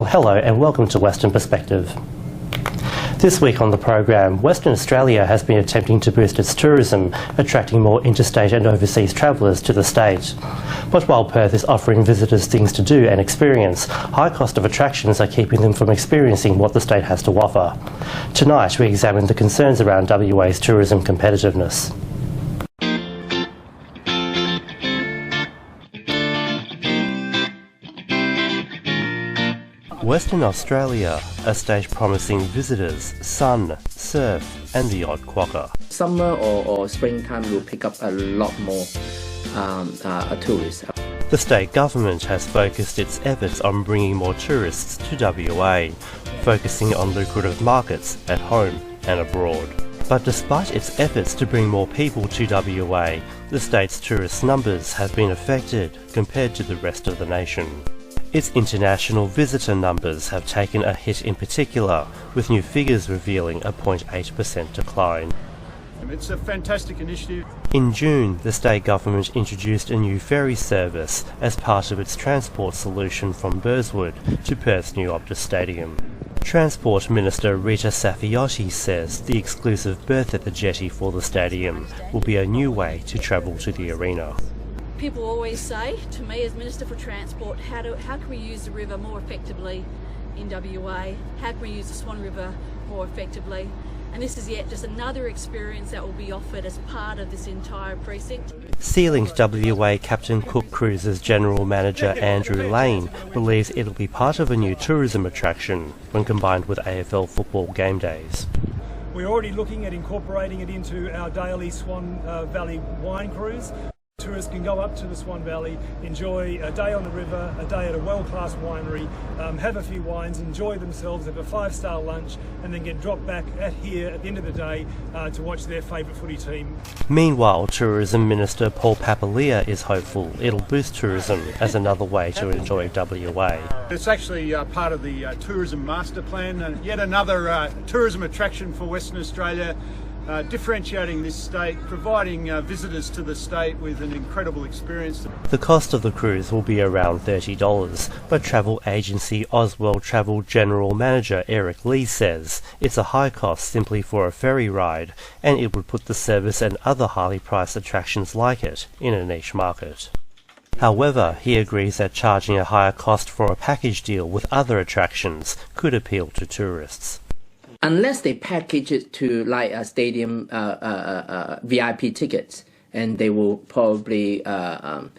Hello and welcome to Western Perspective. This week on the program, Western Australia has been attempting to boost its tourism, attracting more interstate and overseas travellers to the state. But while Perth is offering visitors things to do and experience, high cost of attractions are keeping them from experiencing what the state has to offer. Tonight we examine the concerns around WA's tourism competitiveness. Western Australia, a state promising visitors sun, surf and the odd quokka. Summer or springtime will pick up a lot more tourists. The state government has focused its efforts on bringing more tourists to WA, focusing on lucrative markets at home and abroad. But despite its efforts to bring more people to WA, the state's tourist numbers have been affected compared to the rest of the nation. Its international visitor numbers have taken a hit in particular, with new figures revealing a 0.8% decline. It's a fantastic initiative. In June, the state government introduced a new ferry service as part of its transport solution from Burswood to Perth's new Optus Stadium. Transport Minister Rita Safiotti says the exclusive berth at the jetty for the stadium will be a new way to travel to the arena. People always say to me as Minister for Transport, how can we use the river more effectively in WA? How can we use the Swan River more effectively? And this is yet just another experience that will be offered as part of this entire precinct. SeaLink WA Captain Cook Cruises General Manager Andrew Lane believes it'll be part of a new tourism attraction when combined with AFL football game days. We're already looking at incorporating it into our daily Swan Valley wine cruise. Tourists can go up to the Swan Valley, enjoy a day on the river, a day at a world-class winery, have a few wines, enjoy themselves, have a 5-star lunch, and then get dropped back here at the end of the day to watch their favourite footy team. Meanwhile, Tourism Minister Paul Papalia is hopeful it'll boost tourism as another way to enjoy WA. It's actually part of the Tourism Master Plan, and yet another tourism attraction for Western Australia. Differentiating this state, providing visitors to the state with an incredible experience. The cost of the cruise will be around $30, but travel agency Oswald Travel General Manager Eric Lee says it's a high cost simply for a ferry ride, and it would put the service and other highly priced attractions like it in a niche market. However, he agrees that charging a higher cost for a package deal with other attractions could appeal to tourists. Unless they package it to like a stadium VIP tickets, and they will probably have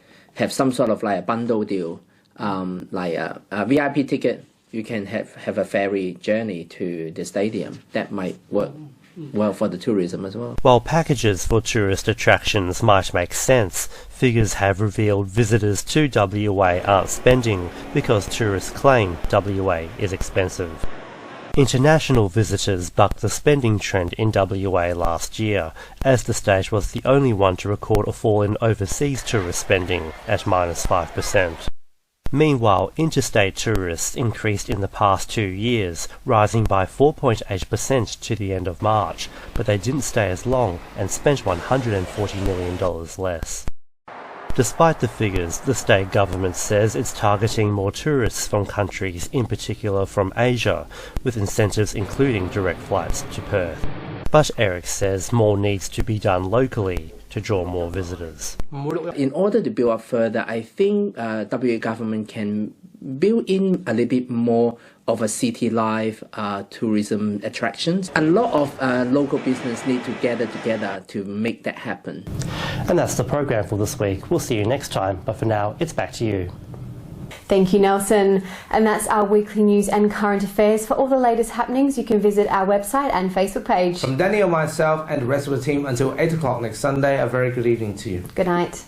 some sort of like a bundle deal, like a VIP ticket, you can have a ferry journey to the stadium. That might work well for the tourism as well. While packages for tourist attractions might make sense, figures have revealed visitors to WA aren't spending because tourists claim WA is expensive. International visitors bucked the spending trend in WA last year, as the state was the only one to record a fall in overseas tourist spending at -5%. Meanwhile, interstate tourists increased in the past 2 years, rising by 4.8% to the end of March, but they didn't stay as long and spent $140 million less. Despite the figures, the state government says it's targeting more tourists from countries, in particular from Asia, with incentives including direct flights to Perth. But Eric says more needs to be done locally to draw more visitors. In order to build up further, I think WA government can build in a little bit more of a city life tourism attractions. A lot of local business need to gather together to make that happen. And that's the program for this week. We'll see you next time, but for now, it's back to you. Thank you, Nelson. And that's our weekly news and current affairs. For all the latest happenings, you can visit our website and Facebook page. From Daniel, myself and the rest of the team until 8 o'clock next Sunday, a very good evening to you. Good night.